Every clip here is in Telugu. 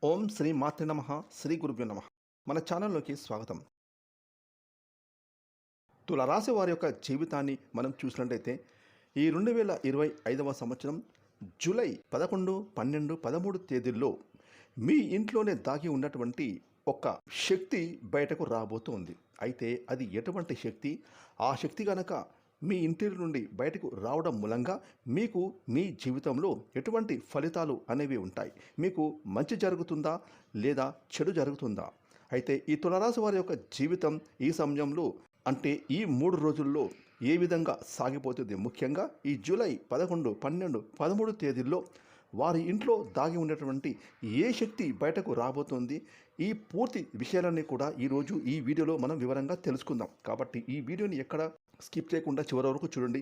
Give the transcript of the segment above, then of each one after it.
ఓం శ్రీ మాతృ నమ శ్రీ గురుభ్యో నమ. మన ఛానల్లోకి స్వాగతం. తులారాశి వారి యొక్క జీవితాన్ని మనం చూసినట్టయితే ఈ 2025వ సంవత్సరం జూలై 11, 12, 13 తేదీల్లో మీ ఇంట్లోనే దాగి ఉన్నటువంటి ఒక శక్తి బయటకు రాబోతుంది. అయితే అది ఎటువంటి శక్తి? ఆ శక్తి కనుక మీ ఇంటి నుండి బయటకు రావడం మూలంగా మీకు మీ జీవితంలో ఎటువంటి ఫలితాలు అనేవి ఉంటాయి? మీకు మంచి జరుగుతుందా లేదా చెడు జరుగుతుందా? అయితే ఈ తులారాశి వారి యొక్క జీవితం ఈ సమయంలో అంటే ఈ 3 రోజుల్లో ఏ విధంగా సాగిపోతుంది? ముఖ్యంగా ఈ జూలై 11, 12, 13 తేదీల్లో వారి ఇంట్లో దాగి ఉన్నటువంటి ఏ శక్తి బయటకు రాబోతుంది? ఈ పూర్తి విషయాలన్నీ కూడా ఈరోజు ఈ వీడియోలో మనం వివరంగా తెలుసుకుందాం. కాబట్టి ఈ వీడియోని ఎక్కడ స్కిప్ చేయకుండా చివరి వరకు చూడండి.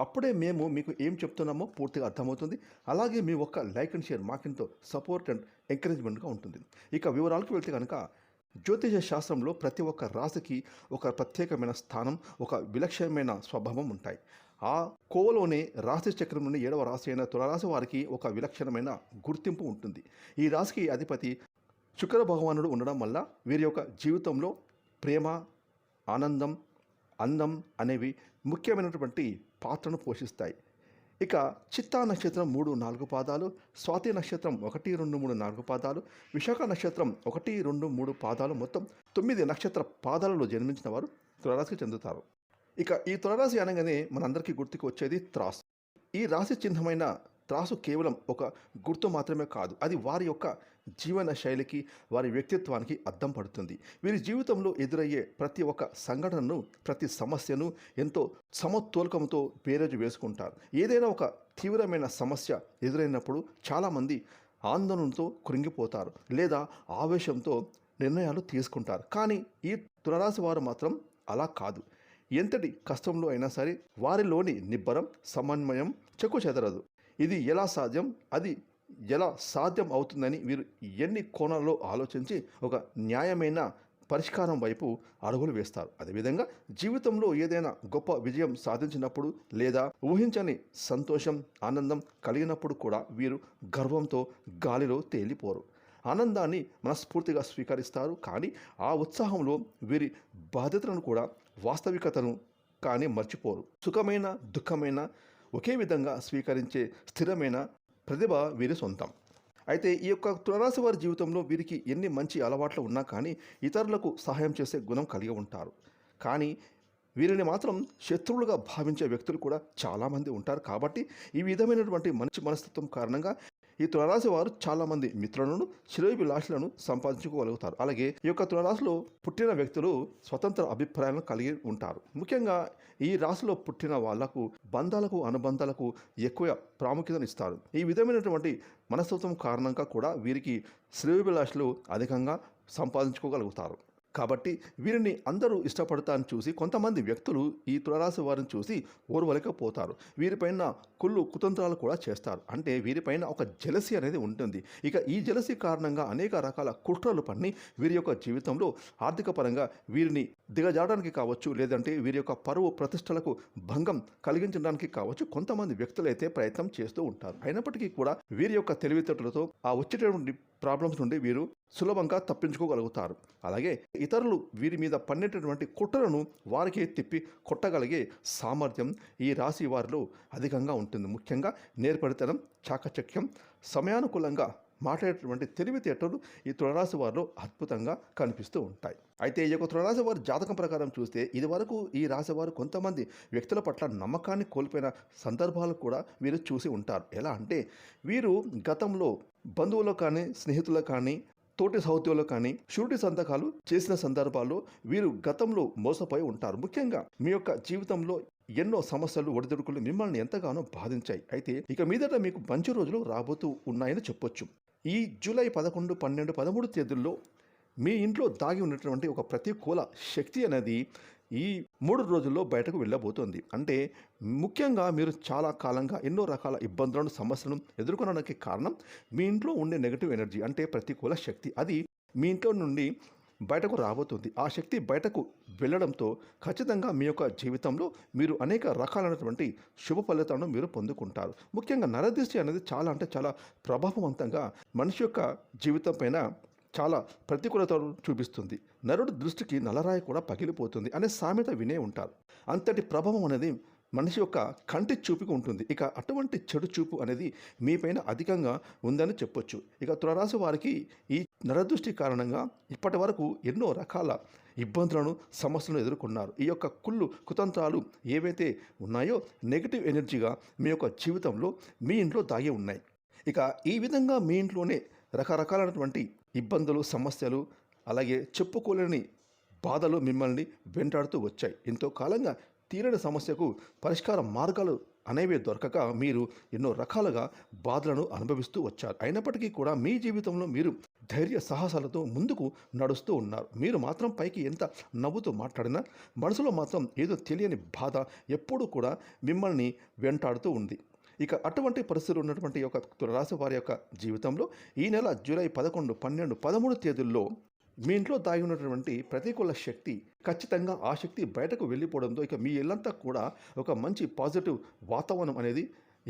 అప్పుడే మేము మీకు ఏం చెప్తున్నామో పూర్తిగా అర్థమవుతుంది. అలాగే మీ ఒక్క లైక్ అండ్ షేర్ మాకెంతో సపోర్ట్ అండ్ ఎంకరేజ్మెంట్గా ఉంటుంది. ఇక వివరాలకు వెళ్తే కనుక జ్యోతిష శాస్త్రంలో ప్రతి ఒక్క రాశికి ఒక ప్రత్యేకమైన స్థానం, ఒక విలక్షణమైన స్వభావం ఉంటాయి. ఆ కోవలోనే రాశి చక్రం నుండి 7వ రాశి అయిన తులారాశి వారికి ఒక విలక్షణమైన గుర్తింపు ఉంటుంది. ఈ రాశికి అధిపతి శుక్ర భగవానుడు ఉండడం వల్ల వీరి యొక్క జీవితంలో ప్రేమ, ఆనందం, అందం అనేవి ముఖ్యమైనటువంటి పాత్రను పోషిస్తాయి. ఇక చిత్తా నక్షత్రం 3, 4 పాదాలు, స్వాతి నక్షత్రం 1, 2, 3, 4 పాదాలు, విశాఖ నక్షత్రం 1, 2, 3 పాదాలు, మొత్తం 9 నక్షత్ర పాదాలలో జన్మించిన వారు తులారాశికి చెందుతారు. ఇక ఈ తులారాశి అనగానే మనందరికీ గుర్తుకు వచ్చేది త్రాసు. ఈ రాశి చిహ్నమైన త్రాసు కేవలం ఒక గుర్తు మాత్రమే కాదు, అది వారి యొక్క జీవన శైలికి, వారి వ్యక్తిత్వానికి అద్దం పడుతుంది. వీరి జీవితంలో ఎదురయ్యే ప్రతి ఒక్క సంఘటనను, ప్రతి సమస్యను ఎంతో సమతూలకంతో బేరేజు వేసుకుంటారు. ఏదైనా ఒక తీవ్రమైన సమస్య ఎదురైనప్పుడు చాలామంది ఆందోళనతో కృంగిపోతారు లేదా ఆవేశంతో నిర్ణయాలు తీసుకుంటారు. కానీ ఈ తులారాశి వారు మాత్రం అలా కాదు. ఎంతటి కష్టంలో అయినా సరే వారిలోని నిబ్బరం, సమన్వయం చెక్కు చెదరదు. ఇది ఎలా సాధ్యం, అది ఎలా సాధ్యం అవుతుందని వీరు ఎన్ని కోణాల్లో ఆలోచించి ఒక న్యాయమైన పరిష్కారం వైపు అడుగులు వేస్తారు. అదేవిధంగా జీవితంలో ఏదైనా గొప్ప విజయం సాధించినప్పుడు లేదా ఊహించని సంతోషం, ఆనందం కలిగినప్పుడు కూడా వీరు గర్వంతో గాలిలో తేలిపోరు. ఆనందాన్ని మనస్ఫూర్తిగా స్వీకరిస్తారు. కానీ ఆ ఉత్సాహంలో వీరి బాధ్యతలను కూడా, వాస్తవికతను కానీ మర్చిపోరు. సుఖమైన, దుఃఖమైన ఒకే విధంగా స్వీకరించే స్థిరమైన ప్రతిభ వీరి సొంతం. అయితే ఈ యొక్క తులారాశి వారి జీవితంలో వీరికి ఎన్ని మంచి అలవాట్లు ఉన్నా కానీ ఇతరులకు సహాయం చేసే గుణం కలిగి ఉంటారు. కానీ వీరిని మాత్రం శత్రువులుగా భావించే వ్యక్తులు కూడా చాలామంది ఉంటారు. కాబట్టి ఈ విధమైనటువంటి మంచి మనస్తత్వం కారణంగా ఈ తులారాశి వారు చాలామంది మిత్రులను, శ్రేయోభిలాషులను సంపాదించుకోగలుగుతారు. అలాగే ఈ యొక్క తులారాశిలో పుట్టిన వ్యక్తులు స్వతంత్ర అభిప్రాయాలను కలిగి ఉంటారు. ముఖ్యంగా ఈ రాశిలో పుట్టిన వాళ్లకు బంధాలకు, అనుబంధాలకు ఎక్కువ ప్రాముఖ్యతనిస్తారు. ఈ విధమైనటువంటి మనస్తత్వం కారణంగా కూడా వీరికి శ్రేయోభిలాషులు అధికంగా సంపాదించుకోగలుగుతారు. కాబట్టి వీరిని అందరూ ఇష్టపడతారని చూసి కొంతమంది వ్యక్తులు ఈ తులారాశి వారిని చూసి ఓర్వలేకపోతారు. వీరిపైన కుళ్ళు కుతంత్రాలు కూడా చేస్తారు. అంటే వీరిపైన ఒక జెలసీ అనేది ఉంటుంది. ఇక ఈ జెలసీ కారణంగా అనేక రకాల కుట్రలు పన్ని వీరి యొక్క జీవితంలో ఆర్థిక పరంగా వీరిని దిగజాడడానికి కావచ్చు, లేదంటే వీరి యొక్క పరువు ప్రతిష్టలకు భంగం కలిగించడానికి కావచ్చు కొంతమంది వ్యక్తులైతే ప్రయత్నం చేస్తూ ఉంటారు. అయినప్పటికీ కూడా వీరి యొక్క తెలివితేటలతో ఆ వచ్చేటటువంటి ప్రాబ్లమ్స్ నుండి వీరు సులభంగా తప్పించుకోగలుగుతారు. అలాగే ఇతరులు వీరి మీద పన్నేటటువంటి కుట్రలను వారికి తిప్పి కొట్టగలిగే సామర్థ్యం ఈ రాశి వారిలో అధికంగా ఉంటుంది. ముఖ్యంగా నేర్పరితనం, చాకచక్యం, సమయానుకూలంగా మాట్లాడేటువంటి తెలివితేటలు ఈ తులారాశి వారిలో అద్భుతంగా కనిపిస్తూ ఉంటాయి. అయితే ఈ యొక్క తులారాశి వారి జాతకం ప్రకారం చూస్తే ఇదివరకు ఈ రాశి వారు కొంతమంది వ్యక్తుల పట్ల నమ్మకాన్ని కోల్పోయిన సందర్భాలు కూడా వీరు చూసి ఉంటారు. ఎలా అంటే వీరు గతంలో బంధువులు కానీ, స్నేహితులు కానీ, తోటి సహోద్యోగులు కానీ షూరిటీ సంతకాలు చేసిన సందర్భాల్లో వీరు గతంలో మోసపోయి ఉంటారు. ముఖ్యంగా మీ యొక్క జీవితంలో ఎన్నో సమస్యలు, ఒడిదుడుకులు మిమ్మల్ని ఎంతగానో బాధించాయి. అయితే ఇక మీదట మీకు మంచి రోజులు రాబోతూ ఉన్నాయని చెప్పొచ్చు. ఈ జూలై 11, 12, 13 తేదీల్లో మీ ఇంట్లో దాగి ఉన్నటువంటి ఒక ప్రతికూల శక్తి అనేది ఈ 3 రోజుల్లో బయటకు వెళ్ళబోతోంది. అంటే ముఖ్యంగా మీరు చాలా కాలంగా ఎన్నో రకాల ఇబ్బందులను, సమస్యలను ఎదుర్కొనడానికి కారణం మీ ఇంట్లో ఉండే నెగటివ్ ఎనర్జీ, అంటే ప్రతికూల శక్తి. అది మీ ఇంట్లో నుండి బయటకు రాబోతుంది. ఆ శక్తి బయటకు వెళ్ళడంతో ఖచ్చితంగా మీ యొక్క జీవితంలో మీరు అనేక రకాలైనటువంటి శుభ ఫలితాలను మీరు పొందుకుంటారు. ముఖ్యంగా నరదృష్టి అనేది చాలా అంటే చాలా ప్రభావవంతంగా మనిషి యొక్క జీవితం పైన చాలా ప్రతికూలతను చూపిస్తుంది. నరుడి దృష్టికి నల్లరాయి కూడా పగిలిపోతుంది అనే సామెత వినే ఉంటారు. అంతటి ప్రభావం అనేది మనిషి యొక్క కంటి చూపుకి ఉంటుంది. ఇక అటువంటి చెడు చూపు అనేది మీపైన అధికంగా ఉందని చెప్పొచ్చు. ఇక తులారాశి వారికి ఈ నరదృష్టి కారణంగా ఇప్పటి వరకు ఎన్నో రకాల ఇబ్బందులను సమస్యలను ఎదుర్కొన్నారు. ఈ యొక్క కుళ్ళు కుతంత్రాలు ఏవైతే ఉన్నాయో నెగిటివ్ ఎనర్జీగా మీ యొక్క జీవితంలో మీ ఇంట్లో దాగి ఉన్నాయి. ఇక ఈ విధంగా మీ ఇంట్లోనే రకరకాలైనటువంటి ఇబ్బందులు సమస్యలు అలాగే చెప్పుకోలేని బాధలు మిమ్మల్ని వెంటాడుతూ వచ్చాయి. ఎంతో కాలంగా తీరని సమస్యకు పరిష్కార మార్గాలు అనేవి దొరకక మీరు ఎన్నో రకాలుగా బాధలను అనుభవిస్తూ వచ్చారు. అయినప్పటికీ కూడా మీ జీవితంలో మీరు ధైర్య సాహసాలతో ముందుకు నడుస్తూ ఉన్నారు. మీరు మాత్రం పైకి ఎంత నవ్వుతూ మాట్లాడినా మనసులో మాత్రం ఏదో తెలియని బాధ ఎప్పుడూ కూడా మిమ్మల్ని వెంటాడుతూ ఉంది. ఇక అటువంటి పరిస్థితులు ఉన్నటువంటి యొక్క తులారాశి వారి యొక్క జీవితంలో ఈ నెల జూలై 11, 12, 13 తేదీల్లో మీ ఇంట్లో దాగి ఉన్నటువంటి ప్రతికూల శక్తి ఖచ్చితంగా ఆ శక్తి బయటకు వెళ్ళిపోవడంతో ఇక మీ ఇల్లంతా కూడా ఒక మంచి పాజిటివ్ వాతావరణం అనేది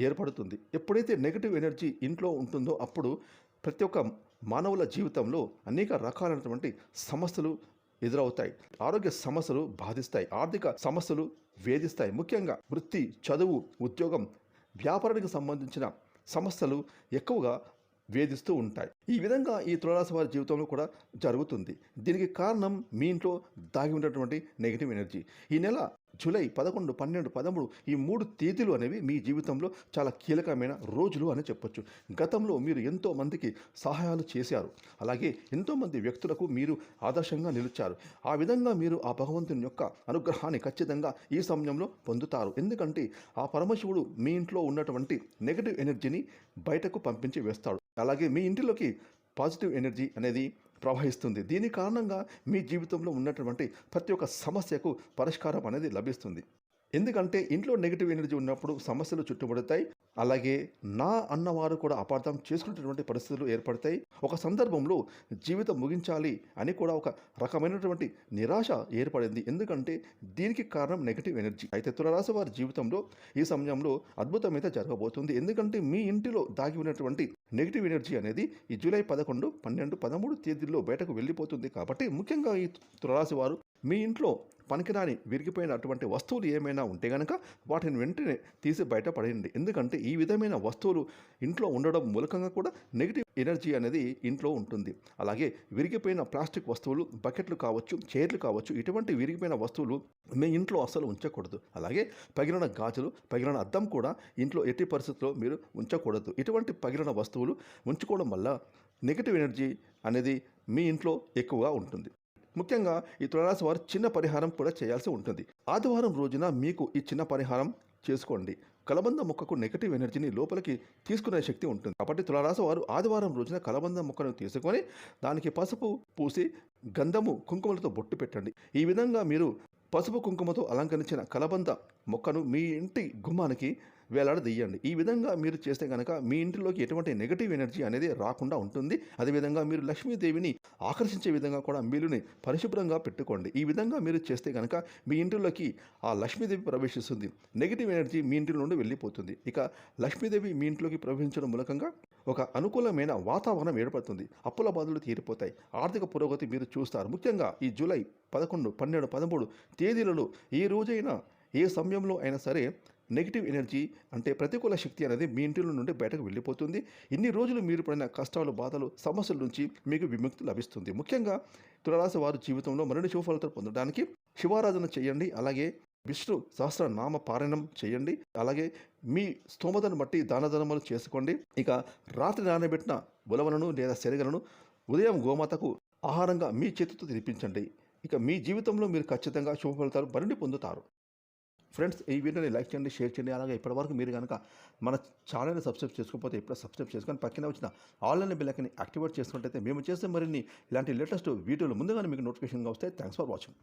ఏర్పడుతుంది. ఎప్పుడైతే నెగిటివ్ ఎనర్జీ ఇంట్లో ఉంటుందో అప్పుడు ప్రతి ఒక్క మానవుల జీవితంలో అనేక రకాలైనటువంటి సమస్యలు ఎదురవుతాయి. ఆరోగ్య సమస్యలు బాధిస్తాయి. ఆర్థిక సమస్యలు వేధిస్తాయి. ముఖ్యంగా వృత్తి, చదువు, ఉద్యోగం, వ్యాపారానికి సంబంధించిన సమస్యలు ఎక్కువగా వేధిస్తూ ఉంటాయి. ఈ విధంగా ఈ తులారాశి వారి జీవితంలో కూడా జరుగుతుంది. దీనికి కారణం మీ ఇంట్లో దాగి ఉన్నటువంటి నెగిటివ్ ఎనర్జీ. ఈ నెల జూలై 11, 12, 13 ఈ 3 తేదీలు అనేవి మీ జీవితంలో చాలా కీలకమైన రోజులు అని చెప్పొచ్చు. గతంలో మీరు ఎంతో మందికి సహాయాలు చేశారు. అలాగే ఎంతోమంది వ్యక్తులకు మీరు ఆదర్శంగా నిలిచారు. ఆ విధంగా మీరు ఆ భగవంతుని యొక్క అనుగ్రహాన్ని ఖచ్చితంగా ఈ సమయంలో పొందుతారు. ఎందుకంటే ఆ పరమశివుడు మీ ఇంట్లో ఉన్నటువంటి నెగిటివ్ ఎనర్జీని బయటకు పంపించి వేస్తాడు. అలాగే మీ ఇంటిలోకి పాజిటివ్ ఎనర్జీ అనేది ప్రవహిస్తుంది. దీని కారణంగా మీ జీవితంలో ఉన్నటువంటి ప్రతి ఒక్క సమస్యకు పరిష్కారం అనేది లభిస్తుంది. ఎందుకంటే ఇంట్లో నెగిటివ్ ఎనర్జీ ఉన్నప్పుడు సమస్యలు చుట్టుముడతాయి. అలాగే నా అన్నవారు కూడా అపార్థం చేసుకునేటువంటి పరిస్థితులు ఏర్పడతాయి. ఒక సందర్భంలో జీవితం ముగించాలి అని కూడా ఒక రకమైనటువంటి నిరాశ ఏర్పడింది. ఎందుకంటే దీనికి కారణం నెగిటివ్ ఎనర్జీ. అయితే తులారాశి వారి జీవితంలో ఈ సమయంలో అద్భుతం అయితే జరగబోతుంది. ఎందుకంటే మీ ఇంటిలో దాగి ఉన్నటువంటి నెగిటివ్ ఎనర్జీ అనేది ఈ జూలై 11, 12, 13 తేదీల్లో బయటకు వెళ్ళిపోతుంది. కాబట్టి ముఖ్యంగా ఈ తులారాశి వారు మీ ఇంట్లో పనికిరాని విరిగిపోయిన అటువంటి వస్తువులు ఏమైనా ఉంటే కనుక వాటిని వెంటనే తీసి బయటపడేయండి. ఎందుకంటే ఈ విధమైన వస్తువులు ఇంట్లో ఉండడం మూలకంగా కూడా నెగిటివ్ ఎనర్జీ అనేది ఇంట్లో ఉంటుంది. అలాగే విరిగిపోయిన ప్లాస్టిక్ వస్తువులు, బకెట్లు కావచ్చు, చైర్లు కావచ్చు, ఇటువంటి విరిగిపోయిన వస్తువులు మీ ఇంట్లో అస్సలు ఉంచకూడదు. అలాగే పగిలిన గాజులు, పగిలిన అద్దం కూడా ఇంట్లో ఎట్టి పరిస్థితుల్లో మీరు ఉంచకూడదు. ఇటువంటి పగిలిన వస్తువులు ఉంచుకోవడం వల్ల నెగిటివ్ ఎనర్జీ అనేది మీ ఇంట్లో ఎక్కువగా ఉంటుంది. ముఖ్యంగా ఈ తులారాశి వారు చిన్న పరిహారం కూడా చేయాల్సి ఉంటుంది. ఆదివారం రోజున మీకు ఈ చిన్న పరిహారం చేసుకోండి. కలబంద మొక్కకు నెగిటివ్ ఎనర్జీని లోపలికి తీసుకునే శక్తి ఉంటుంది. కాబట్టి తులారాశి వారు ఆదివారం రోజున కలబంద మొక్కను తీసుకొని దానికి పసుపు పూసి గంధము కుంకుమలతో బొట్టు పెట్టండి. ఈ విధంగా మీరు పసుపు కుంకుమతో అలంకరించిన కలబంద మొక్కను మీ ఇంటి గుమ్మానికి వేలాడదీయండి. ఈ విధంగా మీరు చేస్తే కనుక మీ ఇంటిలోకి ఎటువంటి నెగిటివ్ ఎనర్జీ అనేది రాకుండా ఉంటుంది. అదేవిధంగా మీరు లక్ష్మీదేవిని ఆకర్షించే విధంగా కూడా మీరుని పరిశుభ్రంగా పెట్టుకోండి. ఈ విధంగా మీరు చేస్తే కనుక మీ ఇంటిలోకి ఆ లక్ష్మీదేవి ప్రవేశిస్తుంది. నెగిటివ్ ఎనర్జీ మీ ఇంటి నుండి వెళ్ళిపోతుంది. ఇక లక్ష్మీదేవి మీ ఇంట్లోకి ప్రవేశించడం మూలకంగా ఒక అనుకూలమైన వాతావరణం ఏర్పడుతుంది. అప్పుల బాధలు తీరిపోతాయి. ఆర్థిక పురోగతి మీరు చూస్తారు. ముఖ్యంగా ఈ జూలై 11, 12, 13 తేదీలలో ఏ రోజైనా ఏ సమయంలో అయినా సరే నెగిటివ్ ఎనర్జీ అంటే ప్రతికూల శక్తి అనేది మీ ఇంటిలో నుండి బయటకు వెళ్ళిపోతుంది. ఇన్ని రోజులు మీరు పడిన కష్టాలు, బాధలు, సమస్యల నుంచి మీకు విముక్తి లభిస్తుంది. ముఖ్యంగా తులారాశి వారి జీవితంలో మరిన్ని శుభ ఫలితాలు పొందడానికి శివారాధన చేయండి. అలాగే విష్ణు సహస్రనామ పారాయణం చేయండి. అలాగే మీ స్తోమతను బట్టి దానధర్మాలు చేసుకోండి. ఇక రాత్రి నానబెట్టిన ఉలవలను లేదా శనగలను ఉదయం గోమాతకు ఆహారంగా మీ చేతితో తినిపించండి. ఇక మీ జీవితంలో మీరు ఖచ్చితంగా శుభ ఫలితాలు మరిన్ని పొందుతారు. ఫ్రెండ్స్, ఈ వీడియోని లైక్ చేయండి, షేర్ చేయండి. అలాగే ఇప్పటివరకు మీరు కనుక మన ఛానల్ని సబ్స్క్రైబ్ చేసుకోకపోతే ఇప్పుడు సబ్స్క్రైబ్ చేసుకొని పక్కనే వచ్చిన ఆన్లైన్ బెల్ ఐకాన్ని యాక్టివేట్ చేసుకున్నట్టయితే మేము చేసే మరిన్ని ఇలాంటి లేటెస్ట్ వీడియోలు ముందుగానే మీకు నోటిఫికేషన్గా వస్తాయి. Thanks for watching.